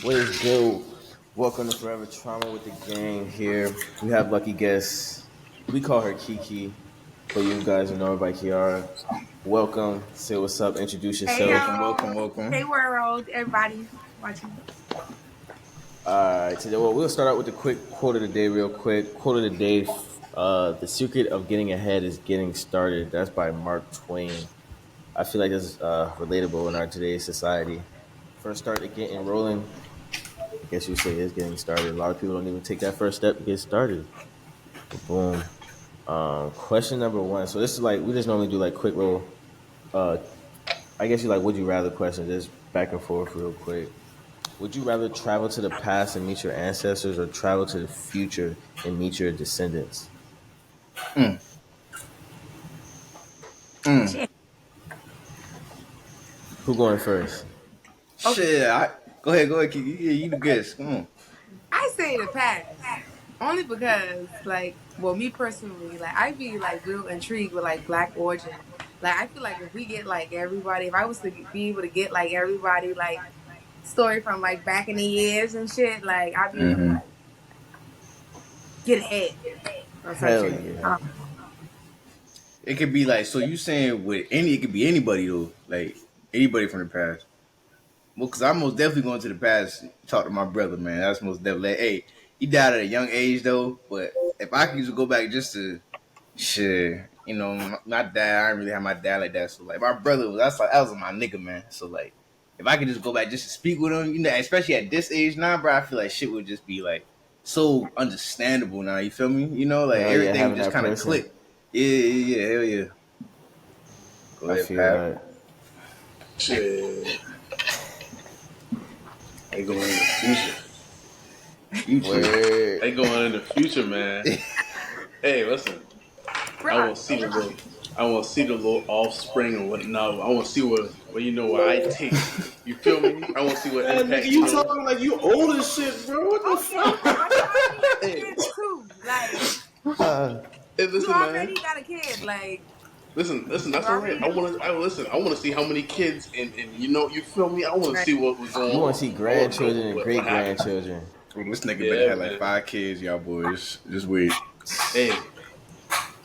What is good? Welcome to Forever Trauma with the gang here. We have lucky guests. We call her Kiki, but you guys know her by Kiara. Welcome. Say what's up. Introduce Hey yourself. y'all. Hey Welcome. world. Everybody watching. All right. Today, we'll start out with the quick quote of the day, real quick. Quote of the day. The secret of getting ahead is getting started. That's by Mark Twain. I feel like this is relatable in our today's society. First start to getting rolling, I guess you say is getting started. A lot of people don't even take that first step to get started. But boom. Question number one. So this is like we just normally do like quick little. Uh, I guess you like would you rather questions, just back and forth real quick. Would you rather travel to the past and meet your ancestors, or travel to the future and meet your descendants? Mm, mm. Shit. Who going first? Okay. Shit, go ahead, Kiki. Yeah, you the guest. Come on. I say the past. Only because, like, well, me personally, like, I'd be like real intrigued with like Black origin. Like, I feel like if we get like everybody, if I was to be able to get like everybody like story from like back in the years and shit, like, I'd be able to Mm-hmm. like get ahead or some Hell shit. yeah. It could be like, so you saying with any, it could be anybody though, like anybody from the past. Well, cause I'm most definitely going to the past. Talk to my brother, man. That's most definitely. Like, hey, he died at a young age though, but if I could just go back just to shit, my dad, I didn't really have my dad like that. So like my brother was that was my nigga, man. So like if I could just go back just to speak with him, especially at this age now, bro, I feel like shit would just be like so understandable now. You feel me? Like Hell yeah, everything would having just that kind of person. click. Yeah, hell yeah. Go I ahead, feel Pat. that. Shit, they going in the future. Future. Word. They going in the future, man. Hey, listen, I Bruh. want to see the little, I want to see the little offspring and whatnot. I want to see where I take. You feel me? I want to see what Man, nigga, impact. you talking like you old as shit, bro. What the Oh yeah, fuck? but you already have Hey, kids too. Like, Uh, hey, you listen, man. already got a kid. Like, Listen. you That's all right. already know. I listen. I want to see how many kids and you feel me. I want to Right. see what was going you want to on. see I want to know grandchildren and what great happened. grandchildren. Ooh, this nigga better Yeah, have like man. 5 kids, y'all boys. Just wait. Hey,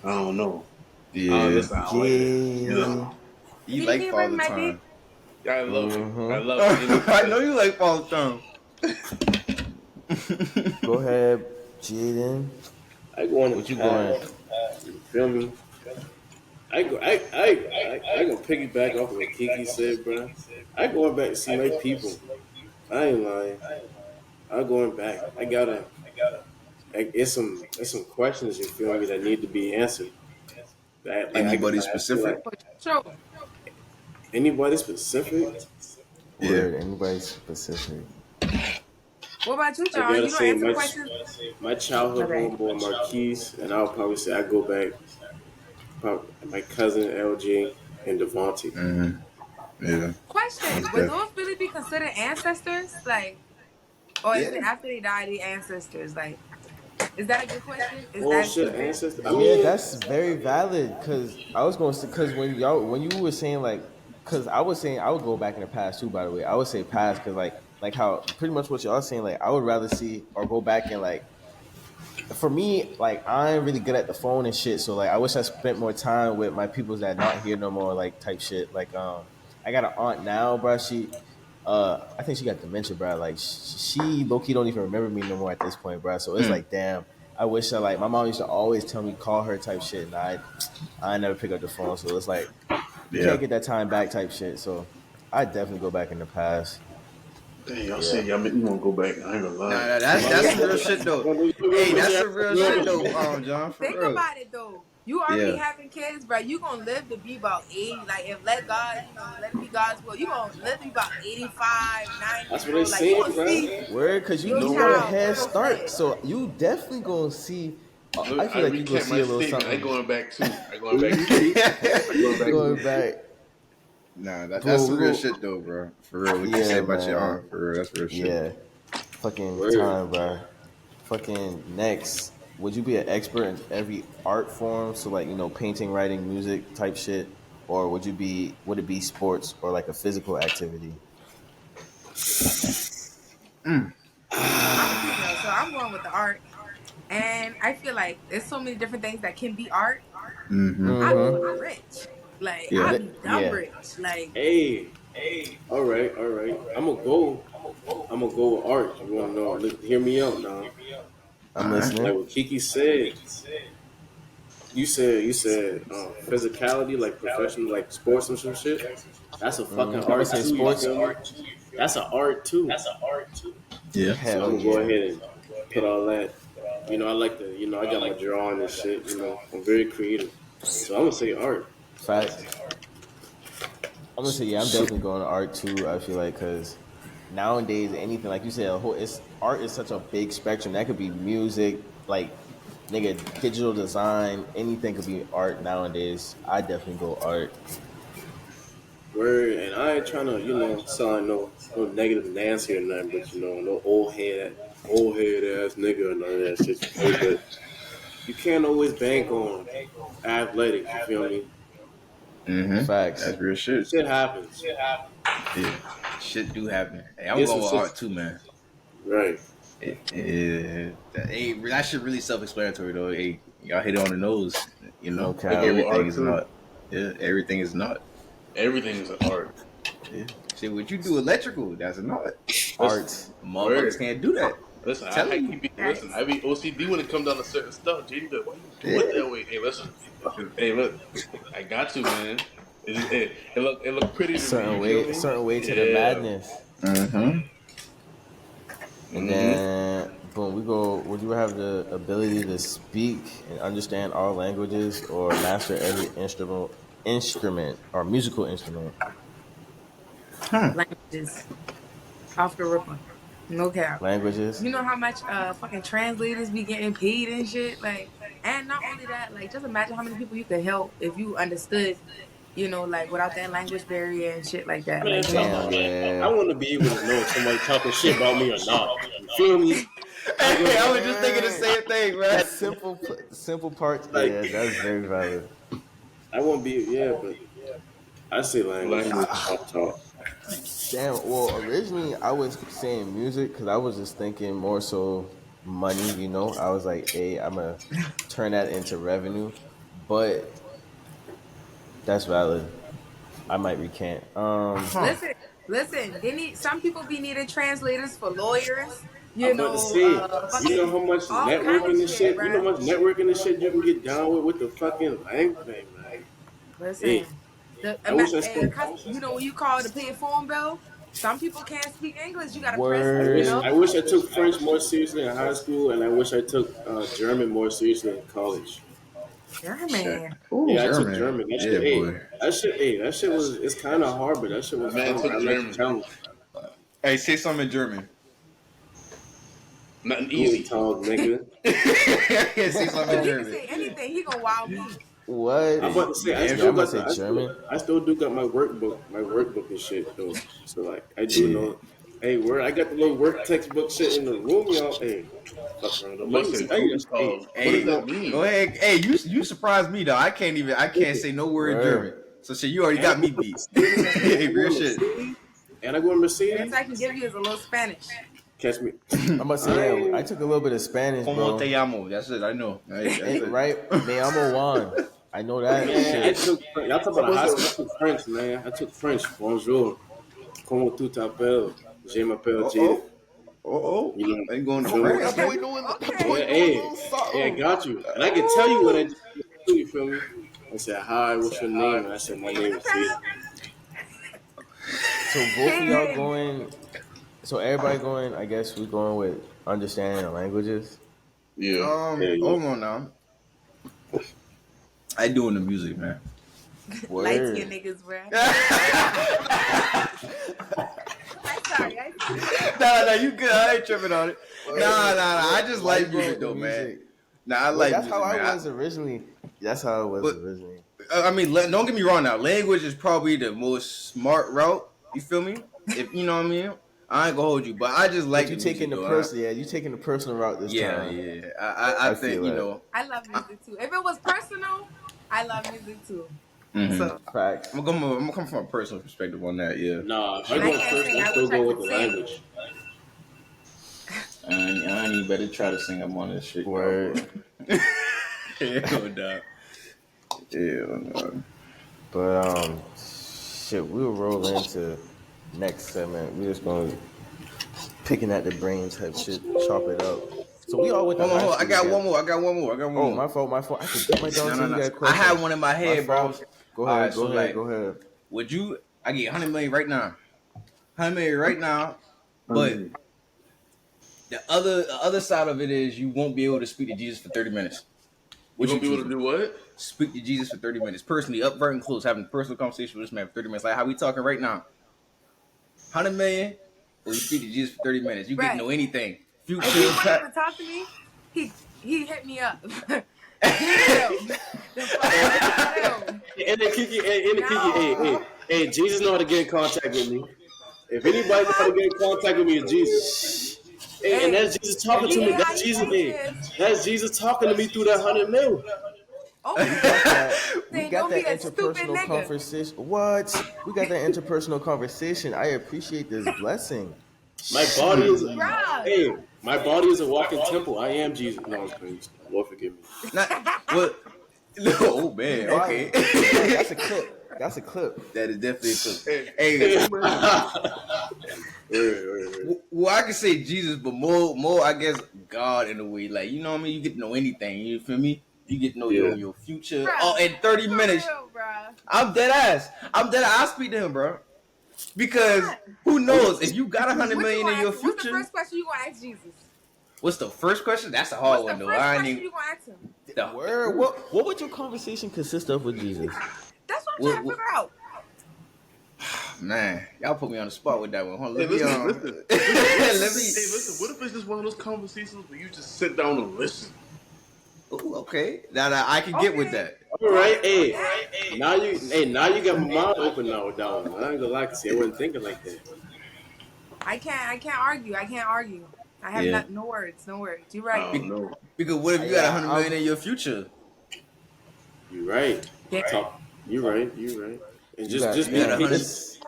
I don't know. Yeah. Listen, I don't like that. Yeah. You Can like you bring Father my dick? Time. I love it. I Mm-hmm. love it. I know you like Father Time. Go ahead, Jaden. I go in the What you going? past. You feel me? I go piggyback off of what Kiki said, bro. I going back to see my people. I ain't lying. I going back. It's some questions you feel me that need to be answered. That like Anybody I feel specific? like For sure. anybody specific. Yeah. Word, anybody specific? What about you, I John? gotta You don't say answer questions? my childhood Okay. homeboy Marquise, and I'll probably say I go back. Probably my cousin LG and Devontae. Mm-hmm. Yeah. Question: Most would definitely. those really be considered ancestors? Like, or is Yeah. it after they die, the ancestors? Like, is that a good question? Is Oh that shit, stupid? ancestor. I Yeah, mean, that's very valid. Cause I was going to, cause when you were saying like, cause I was saying I would go back in the past too. By the way, I would say past, cause like how pretty much what y'all saying. Like I would rather see or go back and like for me, like I ain't really good at the phone and shit. So like I wish I spent more time with my peoples that not here no more, like type shit. Like I got an aunt now, bro. I think she got dementia, bro. Like she low key don't even remember me no more at this point, bro. So it's Mm. like, damn. I wish I like my mom used to always tell me call her type shit, and I never pick up the phone. So it's like you can't Yeah. get that time back type shit. So I definitely go back in the past. Dang, y'all Yeah. said y'all make me want to go back. I ain't gonna lie. That's some real shit though. Hey, that's some real shit yeah, though, John, for Think real. about it though. You already Yeah. having kids, bro. You gonna live to be about 80. Like, if let God, let it be God's will. You gonna live to be about 85, 90, that's what they bro. Like, you saying, gonna bro. see Word, cause You your you know got a what? child head real start, fast. so you definitely gonna see. I Look, I feel like you gonna recant see my a little statement. I something. going back too. I going back too. I going You back going too. back, Nah, that's boom. We some real go, shit though, bro. For real. What you say yeah, about your man, aunt, for real, that's real shit. yeah. Fucking Word. time, bro. Fucking next. Would you be an expert in every art form? So like painting, writing, music type shit, or would it be sports or like a physical activity? Mm. I'm a female, so I'm going with the art. And I feel like there's so many different things that can be art. Mm-hmm. I'll be Mm-hmm. fucking rich. Like Yeah. I'll be dumb Yeah. rich. Like Hey, all right, all right. I'm gonna go. I'm gonna go with art. You wanna know? Hear me out now. I'm All right. Like listening. what Kiki said. You said physicality, like professional, like sports and some shit. That's a fucking I'm gonna art say too. You sports. feel me? That's an art too. Yeah. So I'm Hell gonna go yeah. ahead and put all that. I like to. I got my drawing and shit. I'm very creative. So I'm gonna say art. Facts. I'm gonna say yeah. I'm So, definitely going to art too. I feel like because nowadays anything like you said, a whole it's art is such a big spectrum. That could be music, like nigga, digital design. Anything could be art nowadays. I definitely go art. Word, and I ain't trying to, sound no negative Nancy or nothing, but no old head ass nigga or none of that shit. You feel me? But you can't always bank on athletics. You feel me? mm-hmm. Facts. That's real shit. Shit happens. Yeah. Shit do happen. Hey, I'm Get some going with shit art too, man. right. Hey, that shit really self-explanatory though. Hey, y'all hit it on the nose. No I cap. go with Everything art is too. not. Yeah, everything is not. Everything is an art. Yeah. See what you do electrical, that's not. Listen, Art. Motherfuckers word. can't do that. Listen, I Telling high you. key be listen. guys. I be OCD when it comes down to certain stuff. JD, be like, why you do it Yeah. that way? Hey, listen. Hey, look. I got you, man. It look pretty to me. You feel A me? certain way to the Yeah. madness. Mm-hmm. And Mm-hmm. then boom, we go. Would you have the ability to speak and understand all languages, or master every instrument or musical instrument? Languages off the ripper. No cap. Languages. You know how much fucking translators be getting paid and shit? Like and not only that, like just imagine how many people you could help if you understood, like without that language barrier and shit like that. Man, Like, fuck Damn, all that. I yeah. want to be able to know if somebody talking shit about me or not. You feel me? I Hey, I go was just thinking the same thing, The man. simple parts. like Yeah, that's very valid. I won't be but I say languages Language. off top. Damn. Well, originally I was saying music because I was just thinking more so money. I was like, hey, I'm gonna turn that into revenue, but that's valid. I might recant. Huh. listen, listen. They need some people be needing translators for lawyers. I'm about to say, you know Fucking how much all kind of networking and shit, shit, bruh. you can get down with the fucking language, man. Hey, Listen, I wish I hey, spoke. cause when you call to pay a phone bill, some people can't speak English. You gotta press, Word. I wish I took French more seriously in high school, and I wish I took German more seriously in college. Shit. German. Ooh, Yeah, I took German. German. That Yeah, shit, hey, boy. that shit was. It's kind of hard, but that shit was Man fun. took I like the German. challenge. Hey, say something in German. Nothing Guten easy. Tag, nigga. Say something in he can German. say anything. He gonna wow me. What? I'm about to Hey, you say, damn Yeah, I'm sure. gonna say German. I still do got my workbook and shit though. So like, I do Yeah. know. Hey, where I got the little work textbook shit in the room, y'all. Hey, fuck around though. Let me Listen, tell you, hey, Gutenberg. What does Hey, that go mean? ahead. Hey, you surprised me though. I can't listen, say no word in German. Word. So shit, you already and I got go me to beat. Mercedes, Hey, I go real to shit. Mercedes, and I go to Best Mercedes. I can give you is a little Spanish. Catch me. I'm gonna say I yeah. I ain't. took a little bit of Spanish, Como te bro. llamo? That's it. I know. Right, that's it. Right? Me llamo Juan. I know that Man, I shit. took. Y'all talk about a high school. I took French, man. I took French. Bonjour. Comment tu t'appelles? Je m'appelle Oh Jaden. oh oh You know, oh. Ain't going you to feel me? That France boy now. doing. That Okay. boy Yeah, doing a hey, little hey, I something. got you. And I can tell you what I just do, you feel me? I said, hi, what's your name? And I said, my name is Jaden. So both of y'all Hayden. going. So everybody going. I guess we're going with understanding the languages. Yeah. Yeah, yeah. Hold on now. I doing the music, man. Light skin Word. niggas, bruh. nah, I sorry. I sorry. nah, you good. I ain't tripping on it. Word. I just Why you like going music with the though, man. music? Nah, I Well, like that's how music, I man. was originally. That's how I was But originally. I mean, don't get me wrong. Now, language is probably the most smart route. You feel me? If you know what I mean. I ain't gonna hold you, but I just But like you the taking music the though. person, yeah, you taking the personal route this Yeah, time. yeah. I I think feel that. I love music too. If it was personal, I love music too. mm-hmm. So, Facts. I'm gonna come from a personal perspective on that. Yeah, nah, if I and sure. I go can't first, sing. I I still wish I go with could the sing. language. I ain't even better try to sing up on this shit, y'all, bro. Word. Hell no. Hell no. But shit, we'll roll into next segment. We're just gonna picking at the brain type shit, chop it up. So we all went to high Hold on. I school got one together. more. I got one more. I got one Oh, more. my fault. I forget my dog No, said no, he no. got a I question. had one in my My head, bro. fault. Go All right, ahead, so go ahead, like, go ahead. would you? I get 100 million right now. 100 million right now, but Honey, the other side of it is you won't be able to speak to Jesus for 30 minutes. you What gonna you be able to choosing? do what? Speak to Jesus for 30 minutes. Personally, upfront and close, having a personal conversation with this man for 30 minutes. Like how we talking right now. 100 million, or you speak to Jesus for 30 minutes. You get to Right. know anything. If he Future, wanted to talk to me, he hit me up. Then no. The fuck? Then no. And the Kiki, No. hey, Jesus know how to get in contact with me. If anybody The know how to fuck? get in contact with me, it's Jesus. Hey, and Hey, that's Jesus if talking he to me. ain't how That's he Jesus. say he Hey, is, that's Jesus talking to me through that 100 mil. We okay. got that. We Then got don't be that a stupid interpersonal nigga. conversation. What? We got that interpersonal conversation. I appreciate this blessing. My body is, Bruh. hey, my body is a walking temple. I am Jesus. No, I'm playing. Lord forgive me. not what? No, oh man. Why? Okay, No, that's a clip. That's a clip. that is definitely a clip. Hey, Hey, cool man. Word. well, I can say Jesus, but more, I guess God in a way. Like you know what I mean. You get to know anything. You feel me? You get to know Yeah. your future. Oh, Bruh. in 30 For minutes, real, bruh. I'm dead ass. I'm dead ass. I speak to him, bro. Because What? who Okay. knows if you got 100 What you million in gonna your ask him? What's the future? first question you gonna ask Jesus? What's the first question? That's a What's hard the one though. first I ain't question even. you gonna ask him? Word. Ooh. What would your conversation consist of with Jesus? That's what I'm trying to What, figure out. man, y'all put me on the spot with that one. Hold on, Hey, let me listen. let me. Hey, listen. What if it's just one of those conversations where you just sit down and listen? Ooh, okay, now I can get with Okay. that. All right. Okay. Hey, That now you got my mind open now with that one. I ain't gonna lie to you. I wasn't thinking like that. I can't argue. I can't argue. I have Yeah, not no words. No words. You're I right. don't know. because what if you got Yeah, 100 million in your future? You're right. Yeah. Talk. You're right. You're right. And you just got If you got damn 100, peace. this.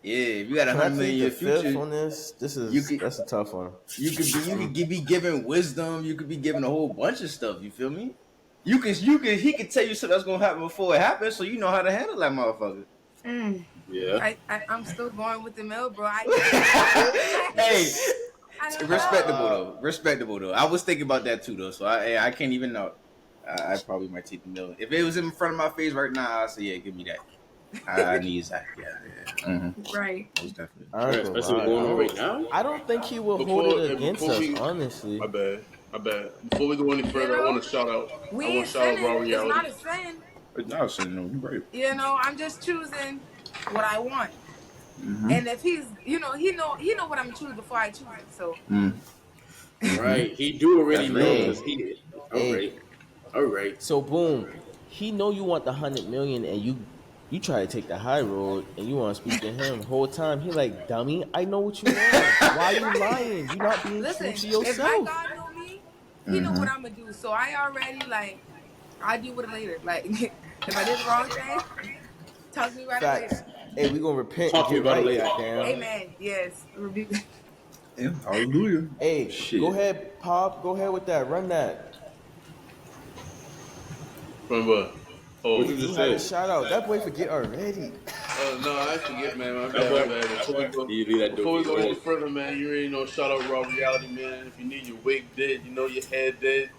yeah, if you got Can I 100 million plead in the your fifth future, on this? you could That's a tough one. be given wisdom. You could be given a whole bunch of stuff. You feel me? You can he could tell you something that's gonna happen before it happens, so you know how to handle that motherfucker. Mm. Yeah. I'm still going with the mill, bro. I Hey, I don't respectable know. though. Respectable though. I was thinking about that too though. So I can't even know. I probably might take the million. If it was in front of my face right now, I'd say yeah, give me that. I need that. Yeah. Right. Most definitely. I Right. ain't gonna Especially what's lie. going on right now. I don't think he will hold it against Before us, we, honestly. my bad, my bad. Before we go any You further, I want know, to shout out. we I want ain't to shout out Raw sinning. It's Reality. not a sin. No, so no, you're right. You know, I'm just choosing what I want. Mm-hmm. And if he's, he know what I'm choosing before I choose it. So, Mm-hmm. Right. He do already That's know real Hey, though. because he. All hey. right. All right. So boom, he know you want the 100 million, and you try to take the high road, and you want to speak to him. Whole time he like, dummy, I know what you want. Why you right. lying? You not being true Listen, to if my yourself. God know me, he know Mm-hmm. what I'm gonna do. So I already like I'll deal with it later. Like if I did the wrong thing, talk to me about it Facts. later. Hey, we gonna repent and Talk to me get about it right. later. Goddamn. Amen. Yes. Rebuke. Yeah, hallelujah. Hey, go Shit. ahead, Pop. Go ahead with that. Run that. Remember? What Oh, you You just had a said? shout out. That boy forget already. no, I forget, man. My That bad, my boy. bad. That boy. You leave that door Before to we your go any own. further, man, you already know. Shout out Raw Reality, man. If you need your wig did, your head did,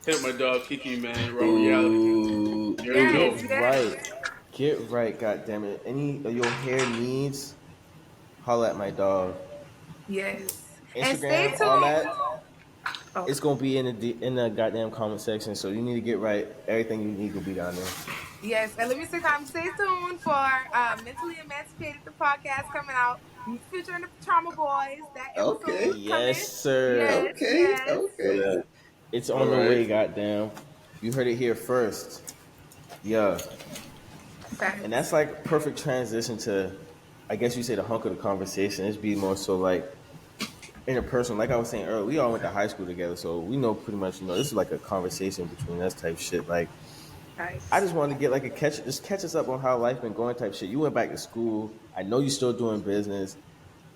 hit up my dog Kiki, man. Raw Reality. Ooh. You already Get Yes. know. Yes. right. Get right, goddamn it. Any of your hair needs, holla at my dog. Yes. And stay Instagram, all tuned. that. Oh, It's gonna be in the goddamn comment section. So you need to get right. Everything you need will be down there. yes. And let me say, stay tuned for Mentally Emancipated, the podcast coming out, featuring the Trauma Boys. That Okay. episode Yes, coming. sir. Yes. Okay. Yes. So Okay. that. It's All on the right. way, goddamn. You heard it here first. Yeah. And Facts. that's like perfect transition to, I guess you say, the hunk of the conversation. It's be more so like interpersonal. Like I was saying earlier, we all went to high school together, so we know pretty much. This is like a conversation between us type shit. Like I Facts. just wanted to get like just catch us up on how life been going type shit. You went back to school. I know you still doing business.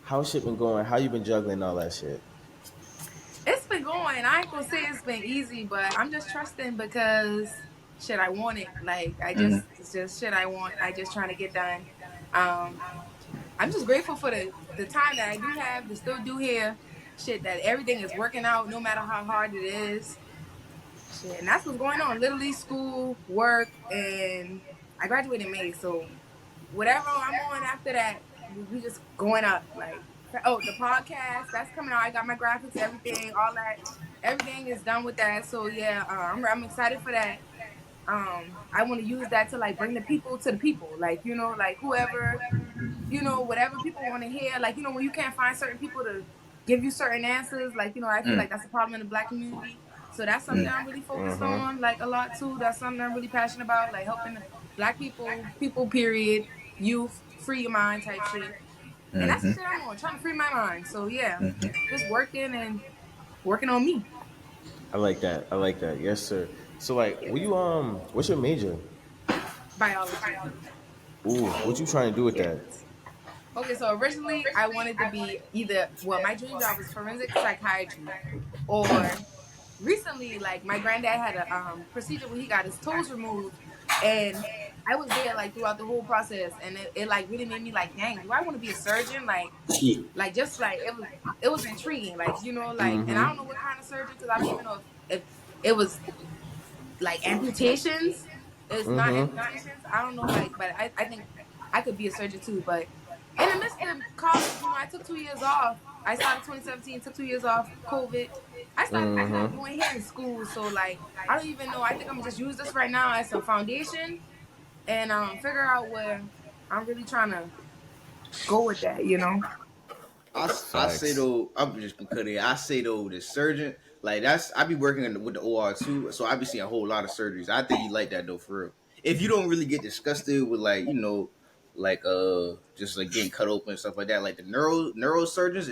How shit been going? How you been juggling all that shit? lying. I ain't gonna say it's been easy, but I'm just trusting because shit, I want it. Like I Mm-hmm. just, it's just shit I want. I just trying to get done. Um, I'm just grateful for the time that I do have to still do here. Shit, that everything is working out no matter how hard it is. Shit, and that's what's going on. Literally, school, work, and I graduated in May, so whatever I'm on after that, we just going up. Like, oh, the podcast that's coming out. I got my graphics, everything, all that. Everything is done with that. So yeah, I'm excited for that. I want to use that to like bring the people to the people. Like like whoever whatever people want to hear. Like when you can't find certain people to give you certain answers. Like I feel like that's a problem in the Black community. So that's something I'm really focused on, like a lot too. That's something I'm really passionate about, like helping Black people, period, youth, free your mind type shit. And that's the shit I'm on, trying to free my mind. So yeah, just working and working on me. I like that. I like that. Yes, sir. So like, Yeah, will you what's your major? biology. Ooh, what you trying to do with Yeah. that? Okay, so originally I wanted to be either, well, my dream job was forensic psychiatry, or recently, like my granddad had a procedure where he got his toes removed, and I was there like throughout the whole process, and it like really made me like, dang, do I want to be a surgeon? Like just like it was intriguing, like like, and I don't know what kind of surgeon, because I don't even know if it was like amputations. It's not amputations. I don't know, like, but I think I could be a surgeon too. But in the midst of college, I took 2 years off. I started 2017, took 2 years off, COVID. I started doing hair in school, so like I don't even know. I think I'm gonna just use this right now as a foundation and figure out where I'm really trying to go with that. I say Facts. though, I'm just gonna cut it. I say though, the surgeon, like that's I be working with the OR too, so I be seeing a whole lot of surgeries. I think you like that though, for real. If you don't really get disgusted with like like just like getting cut open and stuff like that, like the neurosurgeons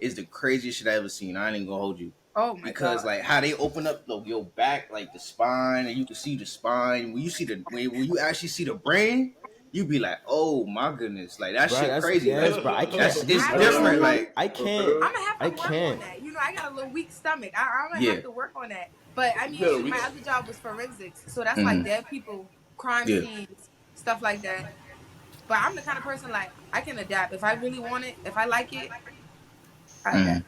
is the craziest shit I ever seen. I ain't even gonna hold you, Oh my because god. like how they open up your back, like the spine, and you can see the spine. When you see when you actually see the brain, you be like, oh my goodness, like that Bro, shit that's crazy. yes, Like bro. I that's can't. it's I Like, don't different. know. truly, Like I can't. I'm gonna have I to work on can't. that. I got a little weak stomach. I'm gonna yeah, have to work on that. But I You mean, got a shoot, weak. my other job was forensics, so that's like mm-hmm. dead people, crime yeah. scenes, stuff like that. But I'm the kind of person like I can adapt if I really want it. If I like it, I Mm. adapt.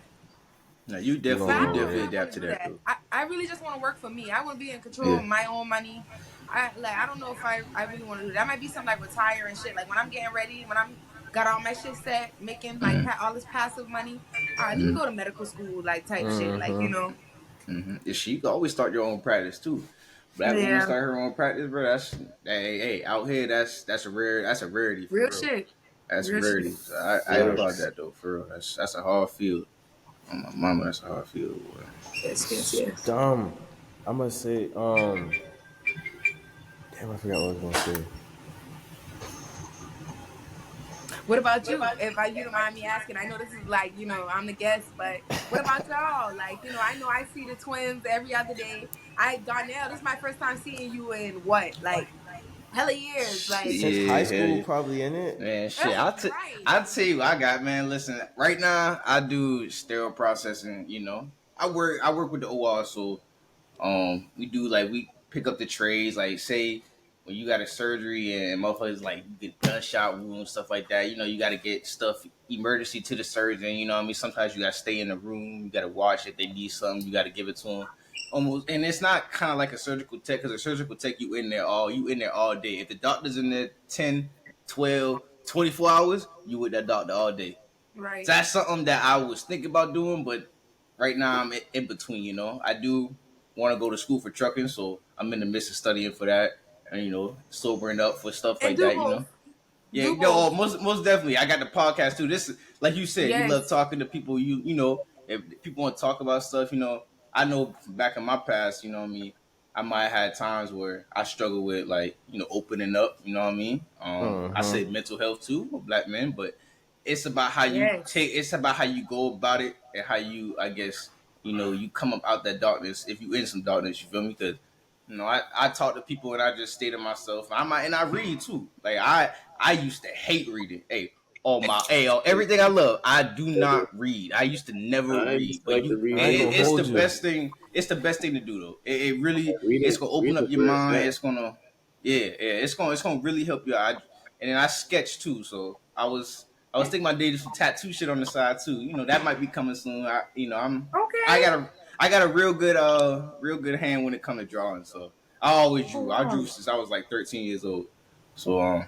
No, You But gonna I you don't roll know with if definitely it. I want adapt to to do that that. though. I really just want to work for me. I want to be in control Yeah. of my own money. I don't know if I really want to do that. That might be something like retire and shit. Like when I'm getting ready, when I'm got all my shit set, making like Mm-hmm. all this passive money. All right, let me Mm-hmm. go to medical school, like type shit. Like. Mm-hmm. She you can always start your own practice too. Black woman Yeah, start her own practice, bro. That's hey out here. That's a rarity for real real. shit. That's a Real shit. rarity. So I applaud Facts. Facts. that though, for real. That's a hard field. Oh, my mama, that's a hard field. Boy. Yes, yes, yes. Dumb. I'm gonna say, damn, I forgot what I was gonna say. What about you? If you don't mind me asking, I know this is like, I'm the guest, but what about y'all? Like, I know I see the twins every other day. Darnell, this is my first time seeing you in what? Like, hella years. Like, Since high Yeah, hell school, yeah. probably in it. Man, shit. right. I'll tell you what I got, man. Listen, right now I do sterile processing. I work with the OR, so we do like we pick up the trays. Like say when you got a surgery and motherfuckers like you get gunshot wounds, stuff like that. You got to get stuff emergency to the surgeon. You know what I mean? Sometimes you got to stay in the room. You got to watch if they need something. You got to give it to them. Almost, and it's not kind of like a surgical tech, because a surgical tech you in there all day. If the doctor's in there 10, 12, 24 hours, you with that doctor all day. So Right. that's something that I was thinking about doing, but right now I'm in between. I do want to go to school for trucking, so I'm in the midst of studying for that, and sobering up for stuff And like do that. both. Yeah, Do no, both. most definitely. I got the podcast too. This is like you said, you love Yes. talking to people. If people want to talk about stuff, I know back in my past, what I mean, I might have had times where I struggle with like opening up. You know what I mean? I say mental health too, with black men, but it's about how you Yes. take. It's about how you go about it and how you, I guess, you come up out that darkness. If you in some darkness, you feel me? Because I talk to people and I just stay to myself. And I read too. Like I used to hate reading. Hey, Oh my, hey, everything I love. I do not read. I used to never I read, used to but like to read I ain't too, gonna it's bro. the hold you. best thing. It's the best thing to do though. It really, it's gonna open up Reading is your where it's mind. at. It's gonna, yeah, it's gonna really help you out. And then I sketch too, so I was thinking about doing some tattoo shit on the side too. That might be coming soon. I Okay. got a I got a real good hand when it comes to drawing. So I always Oh drew. I drew wow. since I was like 13 years old. So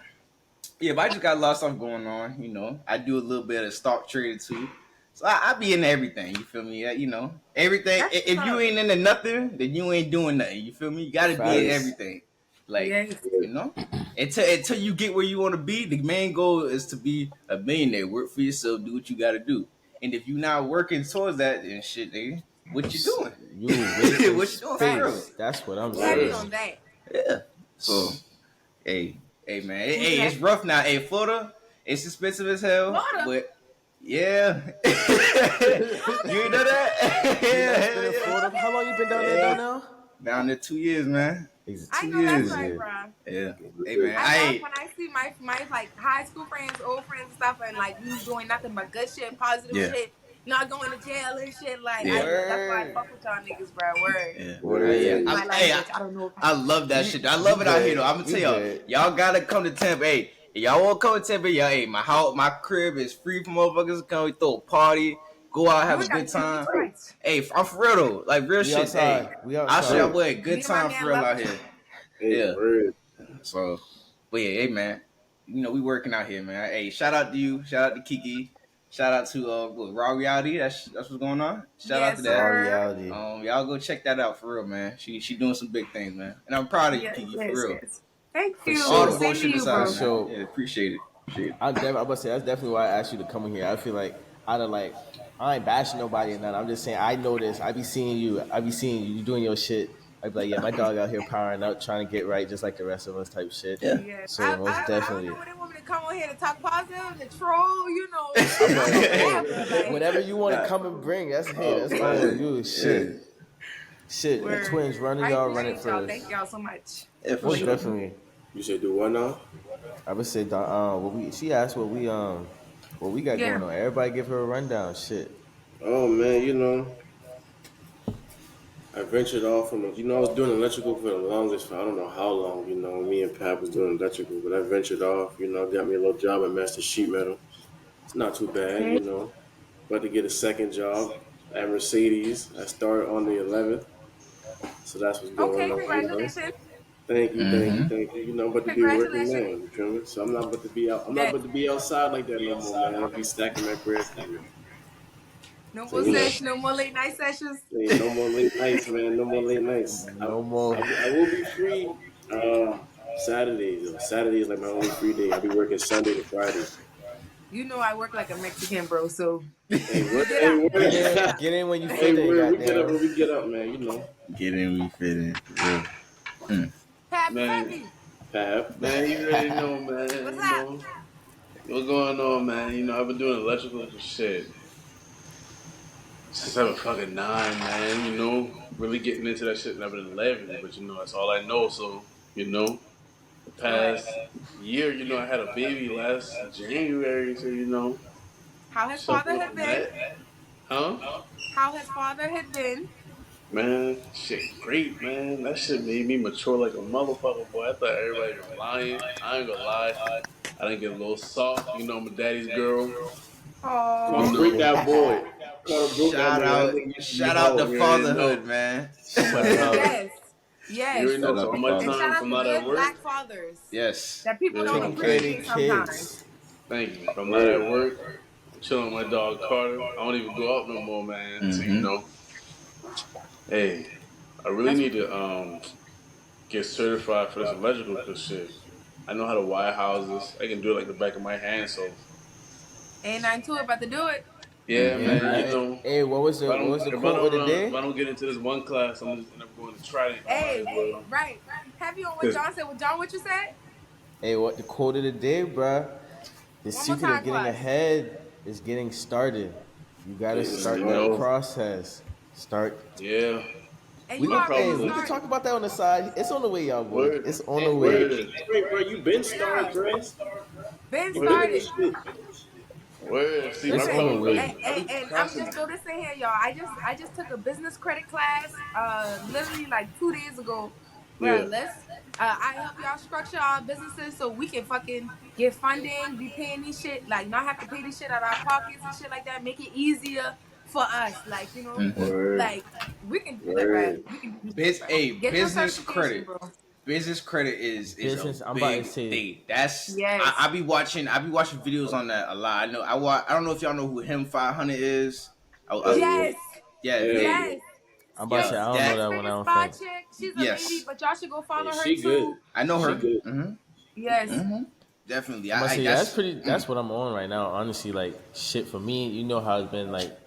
yeah, but I just got a lot of stuff going on. I do a little bit of stock trading too. So I be into everything. You feel me? Everything. That's what's If you up. ain't into nothing, then you ain't doing nothing. You feel me? You got to be in Facts. everything. Like Yes. you know, until you get where you want to be. The main goal is to be a millionaire. Work for yourself. Do what you got to do. And if you're not working towards that, then shit, nigga, what you doing? You wasting What you doing for real? space. That's what I'm Heavy saying. on that. Yeah. So hey, man. Who's Hey, it's that? rough now. Hey, Florida, it's expensive as hell, Florida. but yeah. You ain't know that? You never been in Yeah, Florida? How long you been down there, yeah. Donnell? Down there 2 years, man. I Two know that's years. right, Yeah. bro. Yeah. Hey, man. I love when I see my like high school friends, old friends and stuff, and like we doing nothing but good shit, positive Yeah. shit, not going to jail and shit. Like Yeah. that's why I Word. fuck with y'all niggas, bro. Word. Yeah. Yeah. Word. Excuse my Hey, language. I don't know if I. I love that You shit. I you love it out here though. I'm good. gonna You tell y'all, good. y'all gotta come to Tampa. Hey, y'all wanna come to Tampa? Y'all, hey, my crib is free for motherfuckers to come. We throw a party, go out, You have a ain't gotta good tempt me time. twice. Hey, I'm for real though. Like real We shit. Hey, outside. We I'll show y'all outside. what a good Me and my time for man real love out to. here. Hey, Yeah. word. So, but yeah, hey man, we working out here, man. Hey, shout out to you. Shout out to Kiki. Shout out to Raw Reality. That's what's going on. Shout out to Yes, that. Raw sir. reality. Y'all go check that out for real, man. She doing some big things, man. And I'm proud of you, Yes, Kiki, for yes, real. yes. Thank For All you. the sure. Same to bullshit you, For aside, bro. man. sure. Yeah, appreciate it. Appreciate it. I'm about to say that's definitely why I asked you to come in here. I feel like out of like I ain't bashing nobody or nothing. I'm just saying I know this. I be seeing you. I be seeing you doing your shit. I be like, yeah, my dog out here powering up, trying to get right, just like the rest of us, type shit. Yeah. Yes, So most I don't know definitely, what they want me to come on here to talk positive, to troll, I'm I'm like, for hey, whatever. Like, whatever you want to Nah. come and bring, Oh that's all man. on you. Yeah. Shit. The word. twins running, I y'all run it appreciate y'all. first. Thank y'all so much Yeah, for for Most sure. believing me. definitely. You said do what now? I would say, what we. She asked what we got Yeah. going on. Everybody give her a rundown. Shit. Oh man, I ventured off from I was doing electrical for the longest for I don't know how long, me and Pat was doing electrical, but I ventured off, got me a little job at Master Sheet Metal. It's not too bad, Okay. About to get a second job at Mercedes. I started on the 11th, so that's what's going Okay. on. Congratulations. Thank you, thank you, Mm-hmm. thank you. I'm about to be a working Congratulations. man. You feel me? So I'm not about to be out. I'm not Yes. about to be outside like that no more, man. I'll be stacking that bread for real. No So more sesh. No more late night sessions. hey, no more late nights, man. No more late nights. No more. I will be free Saturdays. Though. Saturday is like my only free day. I'll be working Sunday to Friday. I work like a Mexican, bro. So Hey, we word, get hey, up. Get We get word. in. up. Get in when you Hey, fit in. word. We get up Goddamn. when we get up, man. Get in, we fit in. For real. Mm. Man, Pappy. Pap. man, you already know, What's man. up? What's going on, man. I've been doing electrical for shit since I was fucking 9, man. Really getting into that shit when I've been 11, but that's all I know. So, the Right. past year, I had a baby last January, so How has suffering fatherhood from been? that, huh? How has fatherhood been? Man, shit, great, man. That shit made me mature like a motherfucker, boy. I thought everybody was lying. I ain't gonna lie. I didn't get a little soft. I'm a daddy's girl. You Oh. break that boy. Call him broke that Shout nigga. That out, nigga used to be shout out to hard. You already fatherhood, know. man. On my Shout out. time. Yes. You Yes. already know. Shout out So to on my And shout fatherhood. time, if out I'm to not at good work, black fathers Yes. that people don't yeah, Taking care of thank these appreciate you. sometimes. kids. Thank you. If I'm not at Word. work, I'm chilling with my dog Carter. I don't even go out no more, man. So, Mm-hmm. hey, I really That's need to get certified for this electrical cause shit. I know how to wire houses. I can do it like the back of my hand. So ain't nothing to it but to do it. yeah, Mm-hmm. man. Hey, If what was the if I quote of don't the if I day? don't get into this one class, I'm just end up going to Trident. I might as Hey, well. right. Heavy on what Cause John said. What John, what you said? Hey, what the quote of the day, bruh? The One more secret of time for getting us. ahead is getting started. You gotta Getting start you that started. know, process. Start. yeah, And We you I gonna. already Hey, probably we will. can talk started. about that on the side. It's on the way, y'all boys. Word, It's on the Hey, way. word. word. Wait, bro. You been started, Yeah. bro. been Word, started. shit. Where? See, my It's Listen, coming brother, with and, it. I and, be and I'm crashing just them. throw this in here, y'all. I just took a business credit class, literally like 2 days ago, bro. Yeah. I help y'all structure our businesses so we can fucking get funding, be paying these shit, like not have to pay this shit out of our pockets and shit like that. Make it easier for us, like Word, like we can do that, bro. word. We can do shit, Biz, bro. hey, Get your certification, bro. business credit is a Business. I'm about to big say thing. That's Yes, I be watching videos on that a lot. I know I don't know if y'all know who him 500 is. Hell yeah. yes, Yeah, Hell yeah, yeah. yes. I'm about to Yo, say I don't know that Las that one. I Vegas don't Spa think. chick, she's a lady, yes, but y'all should go Yeah, follow her she too. good. I know She her. good. Yes. Definitely. I'm about to I say yeah, that's that's pretty. That's what I'm on right now. Honestly, like shit for me. You know how it's been like.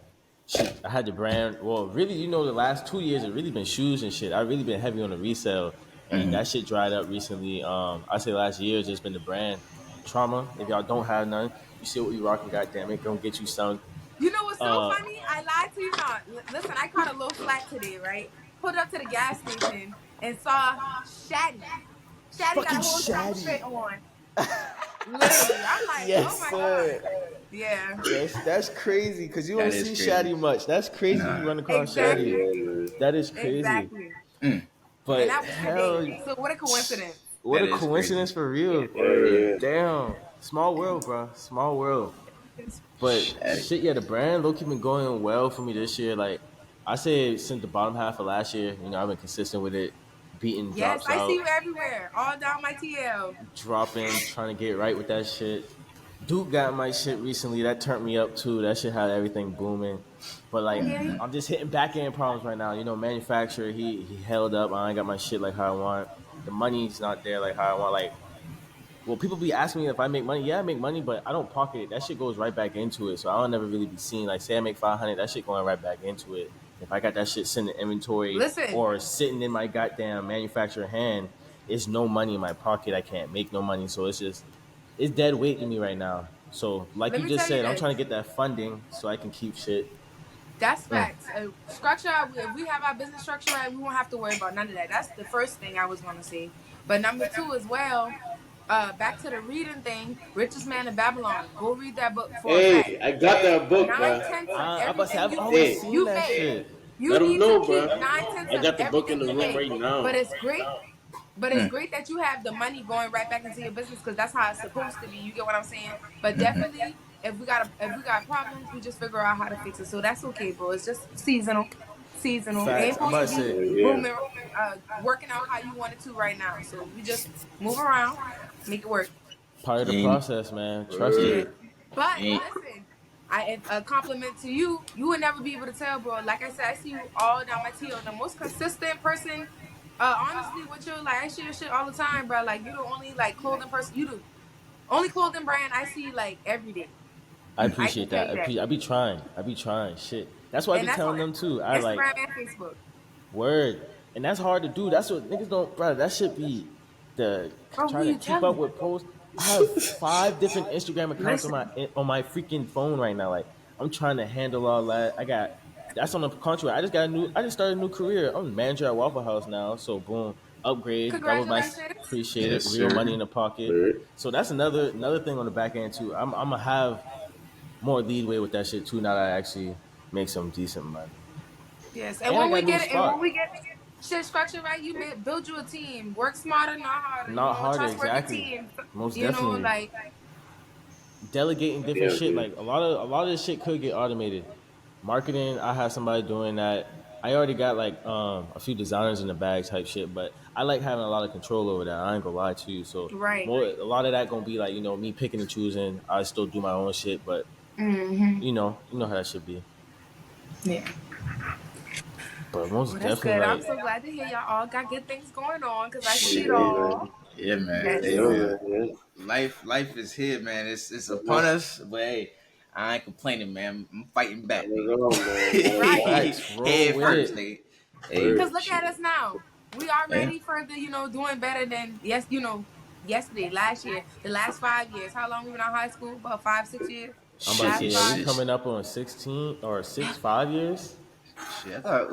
Shit, I had the brand. Well, really, the last 2 years it really been shoes and shit. I really been heavy on the resale, and that shit dried up recently. I say last year it's just been the brand trauma. If y'all don't have none, you see what we rocking. Goddamn it, gonna get you some. You know what's so Uh, funny? I lied to you not. Listen, I caught a little flat today, right? Pulled up to the gas station and saw Shaddy. Shaddy got fucking a whole trauma Shaddy. fit on. Literally. I'm like, oh Yes, my God. sir. Yeah. That's crazy because you don't that is see crazy. Shaddy much. That's crazy. Nah. You run across Hell Shaddy. Exactly. yeah, man. That is crazy. Exactly. And But that was today. hell, So what a coincidence. what That a is crazy. coincidence for Yeah. real. Hell yeah. Damn, small world, bro. Small world. But Shit. shit, yeah, the brand low key been going well for me this year. Like I say, since the bottom half of last year, I've been consistent with it, beating Yes, drops I see out, you everywhere. All down my TL. dropping, trying to get right with that shit. Duke got my shit recently. That turned me up too. That shit had everything booming. But like, Okay. I'm just hitting back end problems right now. Manufacturer, he held up. I ain't got my shit like how I want. The money's not there like how I want. Like, well, people be asking me if I make money. Yeah, I make money, but I don't pocket it. That shit goes right back into it. So I don't never really be seen. Like, say I make 500, that shit going right back into it. If I got that shit sitting in inventory Listen, or sitting in my goddamn manufacturer hand, it's no money in my pocket. I can't make no money. So it's dead weight to me right now. So, like let you me just tell you said, I'm this. trying to get that funding so I can keep shit. That's Mm. facts. Structure. If we have our business structure right, we won't have to worry about none of that. That's the first thing I was going to say. But number two as well. Back to the reading thing. Richest Man in Babylon. Go read that book for a fact. Hey, I got that book, Nine bruh. tenths of I'm about to say, everything I've you always make, Hey, seen you that make. shit. You let them need to know, keep bruh. 9 tenths I of got the book in everything the you room make. right now. But it's great. But it's great that you have the money going right back into your business because that's how it's supposed to be. You get what I'm saying? But definitely, if we got problems, we just figure out how to fix it. So that's okay, bro. It's just seasonal, seasonal. It ain't Facts. I'm supposed about to to be say, Yeah. booming, working out how you want it to right now. So we just move around, make it work. part of the Ain't process, man. Trust Yeah. it. Word. But ain't listen, and a compliment to you. You would never be able to tell, bro. Like I said, I see you all down my TL. The most consistent person, honestly, with you, like I see your shit all the time, bro. Like you the only like clothing person. You the only clothing brand I see like every day. I I can appreciate tell that. you that, I be trying. I be trying. Shit. That's why I and be that's on telling them too. I like Instagram and Facebook. word, and that's hard to do. That's what niggas don't, bro. That should be the Bro, who trying to you keep up telling? with posts. I have 5 different Instagram accounts on Listen, my freaking phone right now. Like I'm trying to handle all that. I got that's on the contrary. I just started a new career. I'm a manager at Waffle House now. So boom, upgrade, double my congratulations. appreciate it, yes, real money in sir. the pocket. Word. So that's another thing on the back end too. I'm gonna have more leadway with that shit too. Now that I actually make some decent money, Yes, and and I when got we a new get it, and when spot. we get shit structured right, build you a team. Work smarter, not harder. Not A harder, trustworthy exactly. team. Most definitely. Like Delegating different Yeah, shit. man. Like a lot of this shit could get automated. Marketing, I have somebody doing that. I already got like a few designers in the bag type shit, but I like having a lot of control over that. I ain't gonna lie to you. So right. a lot of that gonna be like me picking and choosing. I still do my own shit, but Mm-hmm. you know how that should be. Yeah. But most Well, that's definitely good. I'm like so glad to hear y'all all got good things going on because I see it Yeah, Shit. man. all. Yeah, man. Yes. Hey, Yeah, man. man. Yeah. Life is here, man. It's upon Not us, but hey, I ain't complaining, man. I'm fighting back, at nigga. all, man. Not at Right. all. facts. Roll Head with first, it. nigga. Hey, Because Word. look at us shit. now. We Yeah. already further, doing better than yesterday, last year, the last 5 years. How long we been out of high school? About 5, 6 years. I'm about to say, Shit, Last yeah, we 5, shit, coming up on 16 or shit. I thought,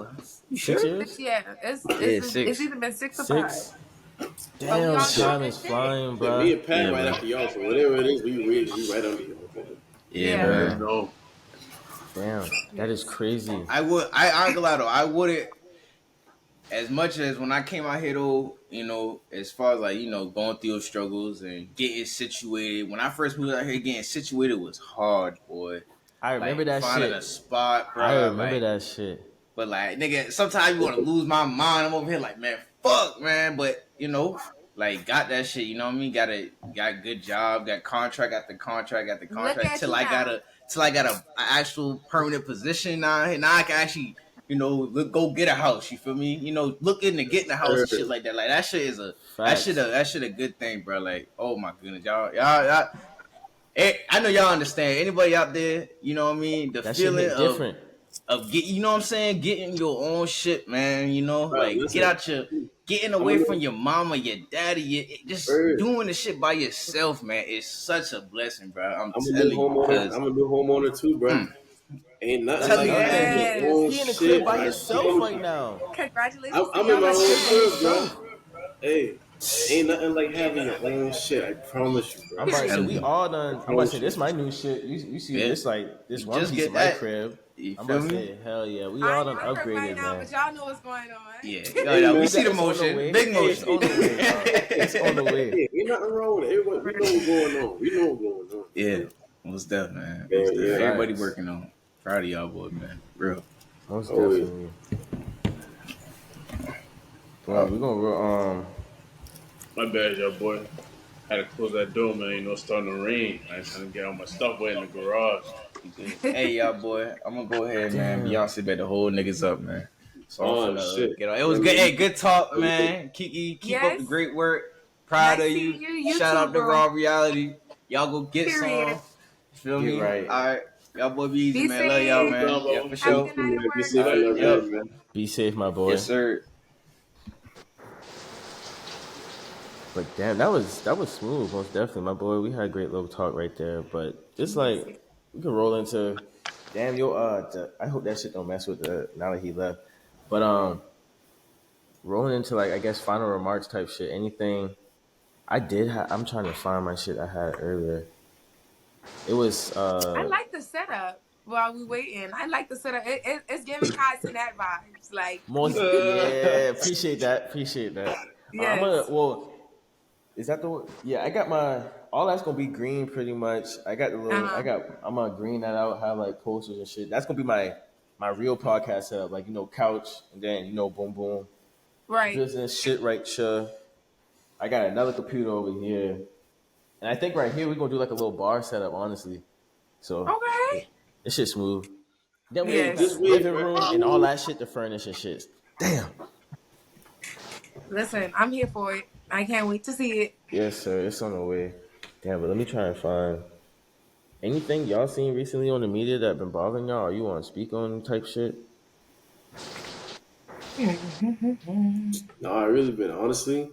you sure? 6 years, 6 years. It's Yeah, it's six. either been 6 or 5. 6. But we Damn, all Shit, doing time this is shit. flying, shit. Me bruh. and Pat Yeah, right bro. after y'all, so whatever it is, we right under y'all, man. Yeah, Yeah. Yeah. man. No. Damn, that is Yes. crazy. I ain't gonna lie though. I wouldn't, as much as when I came out here though, as far as like, going through your struggles and getting situated. When I first moved out here, getting situated was hard, boy. I remember Like that finding shit. a spot, I bro. remember Like, that shit. but like, nigga, sometimes you want to lose my mind. I'm over here like, man, fuck, man. But like, got that shit. You know what I mean? Got a good job. Got contract after contract after Look contract at till you now. I got a actual permanent position now. And now I can actually, go get a house. You feel me? Look into getting a house and shit like that. Like that shit is Facts. that shit a good thing, bro. Like, oh my goodness, y'all. I know y'all understand. Anybody out there, you know what I mean? The That shit feeling hit different. of get, you know what I'm saying, getting your own shit, man. Bro, Like listen, getting I'm a away from little your mama, your daddy, just bird. doing the shit by yourself, man. It's such a blessing, bro. I'm I'm a new telling you, homeowner. because I'm a new homeowner too, bro. mm, Ain't nothing That's telling like you, another having man. thing. your Yes. own He in the crib shit. by I himself right promise you. now. Congratulations to I'm in y'all my He as own chilling by well. crib, bro. himself. Hey, ain't nothing like having your own shit. I promise you, I'm bro. about to say Telling we you, all I done. I'm about to say promise this you. is my new shit. You see yeah. this like this You one just piece of get my that. crib. You I'm feel about to me? say hell yeah. We I all ain't done in my crib right upgraded, now, man. but y'all know what's going on. Yeah, Hey, yeah. We man. see the It's on the motion, way. big It's motion. on the way, dog. It's on the way. Hey, ain't nothing wrong with it. Everybody, we know what's going on. We know what's going on. Yeah, most definitely, man. Yeah, Most definitely. yeah. Everybody Facts. working on it. Proud of y'all, boy, man. Real. Most Always. definitely. Well, we're gonna My bad, y'all boy. Had to close that door, man. It's starting to rain. I ain't trying to get all my stuff wet in the garage. You good? Hey, y'all, boy. I'm gonna go ahead, man. damn. Beyonce bet the whole niggas up, man. So I'm Oh finna shit. get on. It was Yeah, good. man. Hey, good talk, You- man. Keep up Yes. the great work. Proud Nice of seeing you. you. You Shout too, out to bro. Raw Reality. Y'all go get Period. some. You feel Get me? right. All right. Y'all boy be easy, Be man. Love y'all, safe. No man. problem, Yeah, bro. for Have a You sure. good too, night at man. Be work. safe All in right. that Yep. rain, man. Be safe, my boy. Yes, sir. But damn, that was smooth, most definitely, my boy. We had a great little talk right there. But it's Yes. like we could roll into damn yo I hope that shit don't mess with the now that he left. But rolling into like I guess final remarks type shit. Anything I'm trying to find my shit I had earlier. It was I like the setup while we waiting. I like the setup. It's giving Kai Sinet vibes. Like, most yeah, appreciate that. Appreciate that. I'm gonna yes. is that the one? Yeah, I got my all that's gonna be green pretty much. I got the little Uh-huh. I'm gonna green that out, have like posters and shit. That's gonna be my real podcast setup, like couch and then boom boom. Right. Business shit right sure. I got another computer over here. And I think right here we're gonna do like a little bar setup, honestly. So Okay. it shit smooth. Then we Hey, still got just the Yes. wait, living bro. room and all that shit to furnish and shit. Damn. Listen, I'm here for it. I can't wait to see it. Yes, sir. It's on the way. Damn, but let me try and find anything y'all seen recently on the media that been bothering y'all. Or you want to speak on type shit? No, I really been honestly.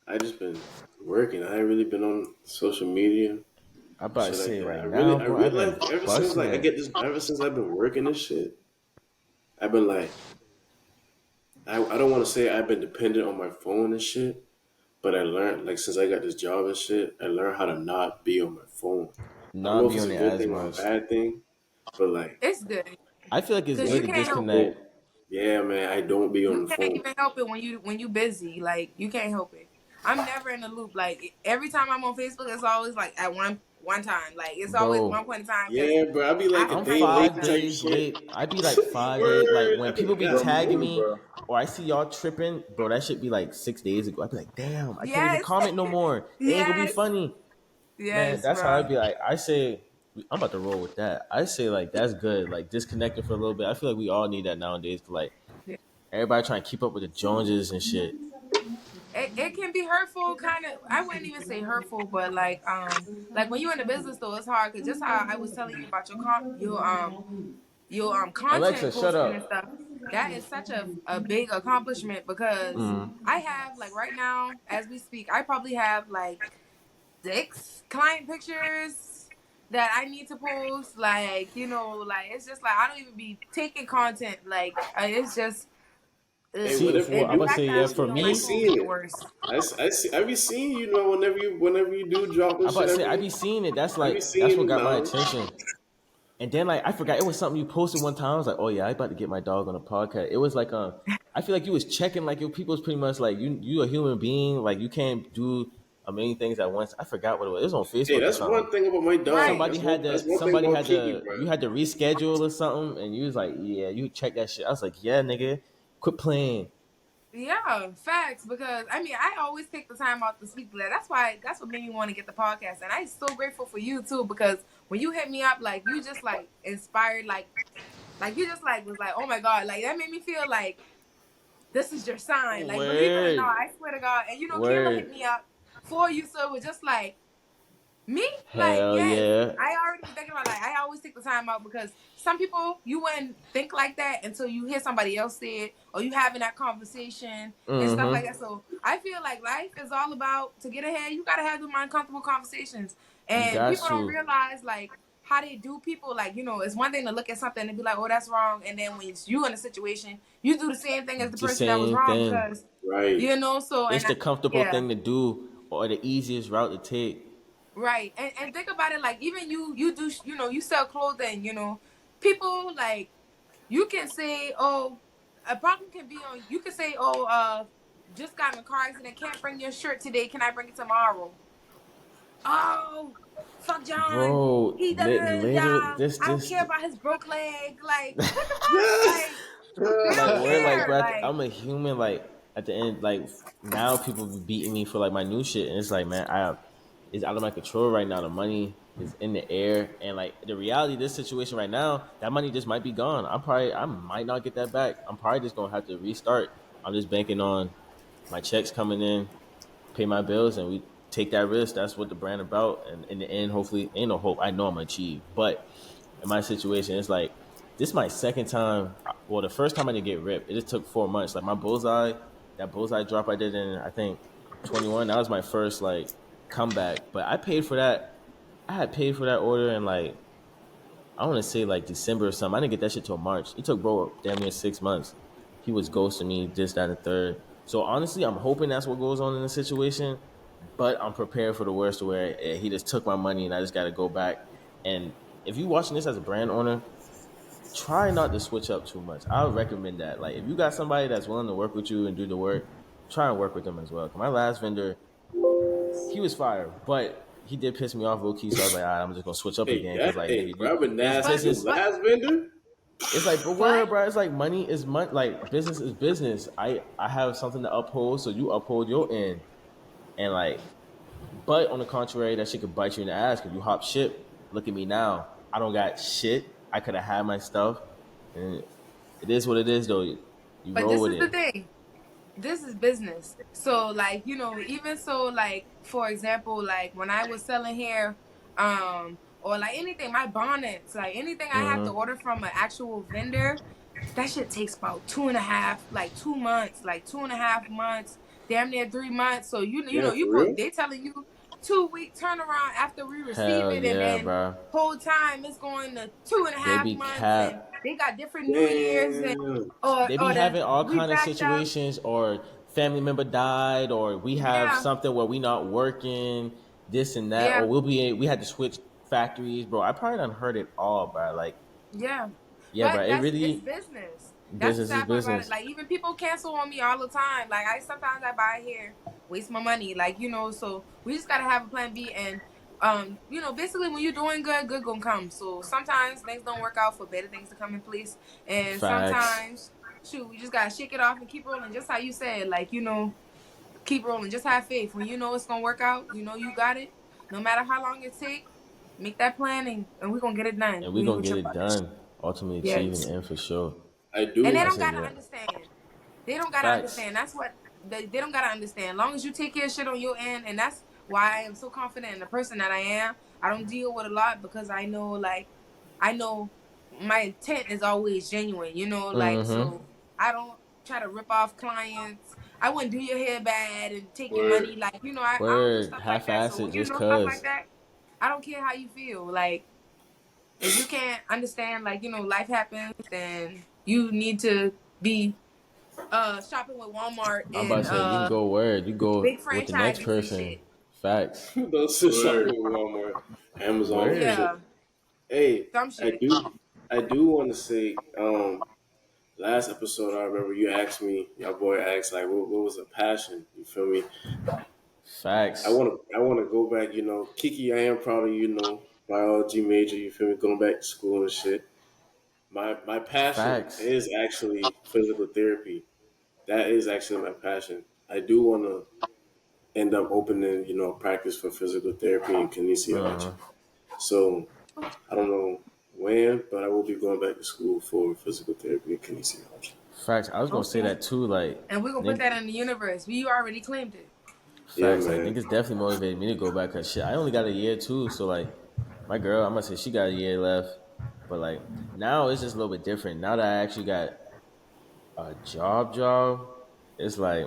I just been working. I ain't really been on social media, I about to shit like say that. right now, I bro. I've realized been ever since busting like I it. get this, ever since I've been working this shit, I've been like, I don't want to say I've been dependent on my phone and shit, but I learned like since I got this job and shit, I learned how to not be on my phone. I don't know Not if be it's on a it good as thing or a much. bad thing, but like, It's good I feel like it's because good you to can't I help it. disconnect. don't. Yeah, man, I don't be You on the can't phone. even help it when you busy. Like you can't help it. I'm never in the loop. Like every time I'm on Facebook, it's always like at one time. Like it's always one Bro, point in time because Yeah, bro, I be I like have to a I'm day type all the late five time. type days shit. late. I'd be like 5 days. Like Word, I when be people like, be God Bro, me tagging damn. too, me, bro. or I see y'all tripping, bro, that should be like 6 days ago. I'd be like, damn, I can't even Yes, comment no more. It ain't gonna be yes, funny. Man, yes, that's how bro. I'd be like. I say, I'm about to roll with that. I say, like, that's good. Like, disconnecting for a little bit. I feel like we all need that nowadays. Like, everybody trying to keep up with the Joneses and shit. It can be hurtful, kind of. I wouldn't even say hurtful, but like when you're in the business though, it's hard because just how I was telling you about your Alexa, content shut posting and up. stuff. That is such a big accomplishment because I have like right now as we speak, I probably have like 6 client pictures that I need to post. Like like it's just like I don't even be taking content. Like it's just Hey, Ugh. See, whatever you for I'm And the about to do, say fact that yeah. I For see it on I my me, phone make seen it it. worse. I be seeing you know whenever you do drop I'm this about shit to say I every be seeing it. That's I be like that's seeing what them got my now. attention. And then like I forgot it was something you posted one time. I was like, oh yeah, I about to get my dog on a podcast. It was like I feel like you was checking like your people's pretty much like you a human being, like you can't do a million things at once. I forgot what it was. It was on Hey, Facebook or that's one something. thing about my dog. Right. That's one thing about Kiki, bro. You had to reschedule or something, and you was like, yeah, you check that shit. I was like, yeah, nigga, quit playing. Yeah, facts. Because I mean, I always take the time out to speak to that. That's what made me want to get the podcast, and I'm so grateful for you too. Because when you hit me up, like you just like inspired, like you just like was like, oh my god, like that made me feel like this is your sign. Like believe it or not, Word, I swear to God. And Kayla hit word, me up for you, so it was just like me, like, hell yes. yeah. I already been thinking about like I always take the time out because some people you wouldn't think like that until you hear somebody else say it or you having that conversation and stuff like that. Mm-hmm. So I feel like life is all about to get ahead, you gotta have them uncomfortable conversations. You And got people don't to realize like how they do people like, it's one thing to look at something and be like, oh, that's wrong. And then when it's you in a situation, you do the same thing as the the person that was same wrong thing. because Right. so It's and I, the comfortable yeah. thing to do or the easiest route to take. Right. And think about it like even you do you sell clothing, people like you can say, oh, a problem can be on you can say, oh, just got in a car accident, can't bring your shirt today, can I bring it tomorrow? Oh, fuck John. Bro, He later I don't care about his broke leg. Like, what the fuck? Yeah. Like they like don't we're like care. bro, Like, I'm a human. Like at the end, like now people be beating me for like my new shit, and it's like man, it's out of my control right now. The money is in the air, and like the reality of this situation right now, that money just might be gone. I might not get that back. I'm probably just gonna have to restart. I'm just banking on my checks coming in, pay my bills, and we take that risk. That's what the brand about. And in the end, hopefully, ain't no hope. I know I'm gonna achieve. But in my situation, it's like this is my second time. Well, the first time I didn't get ripped, it just took 4 months. Like my bullseye, that bullseye drop I did in I think 21. That was my first like comeback. But I paid for that. I had paid for that order in like I want to say like December or something. I didn't get that shit till March. It took bro damn near 6 months. He was ghosting me, this, that, and the third. So honestly, I'm hoping that's what goes on in the situation. But I'm prepared for the worst, where he just took my money and I just got to go back. And if you watching this as a brand owner, try not to switch up too much. I would recommend that. Like if you got somebody that's willing to work with you and do the work, try and work with them as well. 'Cause my last vendor, he was fired, but he did piss me off low key. So I was like, all right, I'm just gonna switch up Hey, again because that like hey, nigga, grabbing it's nasty but your business. but last vendor. It's like, but but word, bro. It's like money is money. Like business is business. I have something to uphold, so you uphold your end. And like, but on the contrary, that shit could bite you in the ass because you hop ship. Look at me now. I don't got shit. I could have had my stuff, and it is what it is, though. You but roll this with is the it. thing. This is business. So like, even so like for example, like when I was selling hair, or like anything, my bonnets, like anything I have to Mm-hmm. order from an actual vendor, that shit takes about 2.5, like 2 months, like 2.5 months, damn near 3 months. So Yeah, for real. they telling you 2 week turnaround after we receive Hell it, and yeah, then bro. whole time it's going to two and a They half be months, and cap. they got different New Year's and Damn. They be or the having all we kind of backed up. situations, or family member died, or we have Yeah, something where we not working, this and that, or yeah. we had to switch factories, bro. I probably done heard it all, bro. Like, Yeah. yeah, bro. But It it's really business. That's the business is sad part about it. business. Like even people cancel on me all the time. Like I sometimes I buy hair, waste my money. Like, so we just gotta have a plan B, and basically when you're doing good, good gonna come. So sometimes things don't work out for better things to come in place. And Facts. sometimes shoot, we just gotta shake it off and keep rolling. Just how you said, like, keep rolling. Just have faith. When you know it's gonna work out, you got it. No matter how long it take, make that planning and we're gonna get it done. And we We ain't gonna gonna get trip it about that shit. done. Ultimately achieving Yes. the end for sure. I And they I do. don't say gotta yeah. understand. They don't gotta Facts. understand. That's what they don't gotta understand. As long as you take care of shit on your end, and that's why I am so confident in the person that I am. I don't deal with a lot because I know my intent is always genuine. Like Mm-hmm. so I don't try to rip off clients. I wouldn't do your hair bad and take your Word. money. Like I don't do Word. stuff like that. So Half-ass it when you just know stuff like cause. that, I don't care how you feel. Like if you can't understand, like life happens, then you need to be shopping with Walmart I'm about and to say you can go word. You big go with the next franchises and person. shit. Facts. Those shit shopping Word. with Walmart, Amazon and Word. shit. Yeah, Hey, some I shit. do want to say, last episode I remember you asked me, your boy asked like, what was a passion? You feel me? Facts. I want to go back. You know, Kiki, I am proud of you. You know, biology major. You feel me? Going back to school and shit. My passion Facts. is actually physical therapy. That is actually my passion. I do want to end up opening, you know, practice for physical therapy and kinesiology. Uh-huh. So I don't know when, but I will be going back to school for physical therapy and kinesiology. Facts. I was gonna say Okay. that too. Like, And we're gonna put that nigga, in the universe. We already claimed it. Yeah, facts. Like man. niggas definitely motivated me to go back. Cause shit, I only got a year too. So like, my girl, I'm gonna say she got a year left. But like now it's just a little bit different. Now that I actually got a job, it's like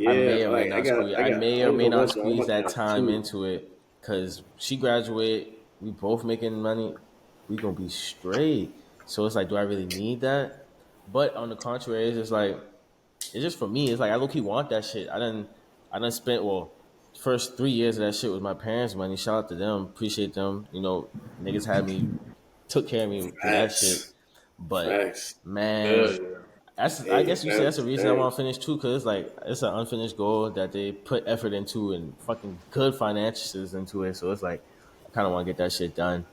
I Yeah, may or may like not squeeze. I I got. may I or ain't may gonna not lie to you. I'm squeeze about to that have time two. into it because she graduate. We both making money. We gonna be straight. So it's like, do I really need that? But on the contrary, it's just like it's just for me. It's like I low key want that shit. I done spent first 3 years of that shit was my parents' money. Shout out to them. Appreciate them. You know, niggas had me took care of me through that shit. Facts. But Facts. Hell man, yeah. that's I Hey, guess you say that's family the reason I thing. want to finish too, because like it's an unfinished goal that they put effort into and fucking good finances into it. So it's like I kind of want to get that shit done.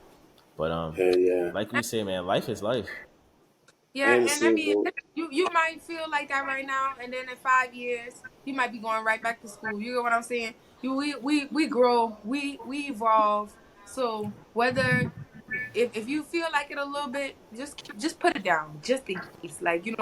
But Hell yeah. like we say, man, life is life. I Yeah, in the and I same mean, boat. you might feel like that right now, and then in 5 years, you might be going right back to school. You know what I'm saying? We grow, we evolve. So whether if you feel like it a little bit, just put it down, just in case. Like you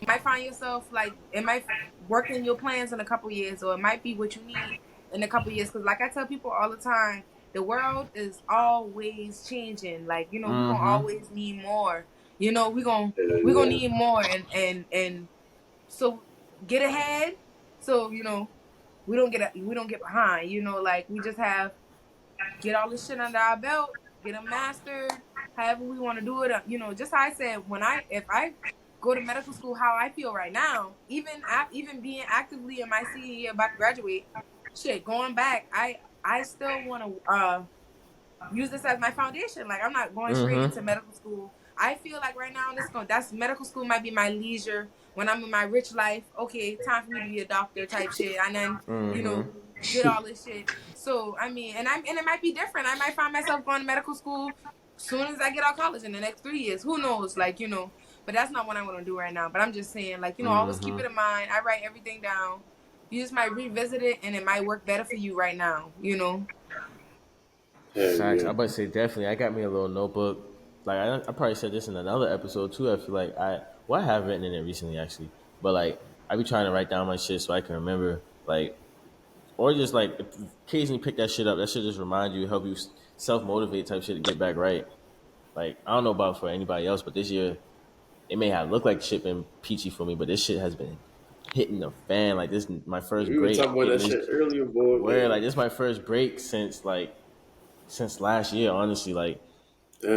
might find yourself like it might work in your plans in a couple years, or it might be what you need in a couple years. Because like I tell people all the time, the world is always changing. Like we gonna Mm-hmm. always need more. We gonna Yeah. need more, and so get ahead. So we don't get behind. Like we just have get all this shit under our belt, get them mastered, however we want to do it. Just how I said, if I go to medical school, how I feel right now, even being actively in my senior year about to graduate, shit, going back, I still want to use this as my foundation. Like I'm not going straight into Mm-hmm. medical school. I feel like right now that's medical school might be my leisure when I'm in my rich life. Okay, time for me to be a doctor type shit, and then you know Mm-hmm. did all this shit. So I mean, and it might be different. I might find myself going to medical school soon as I get out of college in the next 3 years. Who knows? Like but that's not what I want to do right now. But I'm just saying, like always keep it Mm-hmm. in mind. I write everything down. You just might revisit it, and it might work better for you right now. Hell Facts. I yeah. about to say definitely. I got me a little notebook. Like I probably said this in another episode too. I feel like I have written in it recently actually, but like I be trying to write down my shit so I can remember. Like or just like occasionally pick that shit up. That shit just remind you, help you self motivate type shit to get back right. Like I don't know about for anybody else, but this year it may have looked like shit been peachy for me, but this shit has been hitting the fan. Like this is my first We were talking break about getting that this shit earlier, boy, where like man. this is my first break since last year, honestly. Like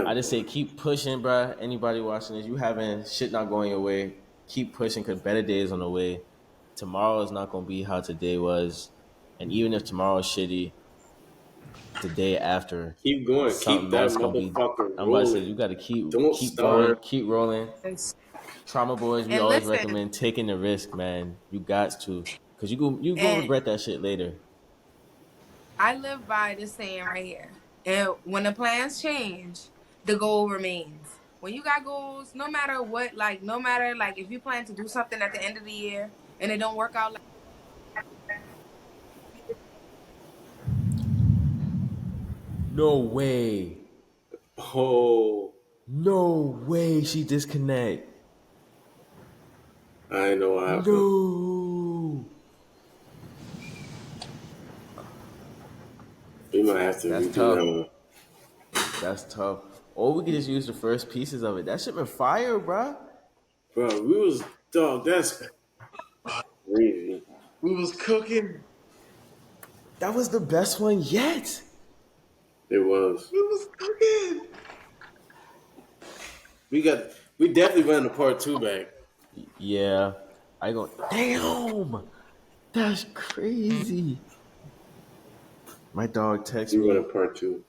I Damn, just boy. say keep pushing, bruh. Anybody watching this, you having shit not going your way, keep pushing because better days on the way. Tomorrow is not gonna be how today was, and even if tomorrow is shitty, the day after Keep going. Keep something that else gonna be. motherfucker I'm about to say you rolling. got to Don't keep stop. going, keep rolling. And Trauma boys, we and always listen, recommend taking the risk, man. You got to, cause you go and regret that shit later. I live by this saying right here. And when the plans change, the goal remains. When you got goals, no matter what, like no matter like if you plan to do something at the end of the year and it don't work out like No way, Oh, no way. She disconnect. I know what happened. No. We might have to That's redo tough. that one. That's tough. Or we could just use the first pieces of it. That shit been fire, bruh. Bro, we was dog. That's crazy. We was cooking. That was the best one yet. It was. We was cooking. We got. We definitely ran the part two back. Yeah, I go. Damn, that's crazy. My dog texts We me. running part two.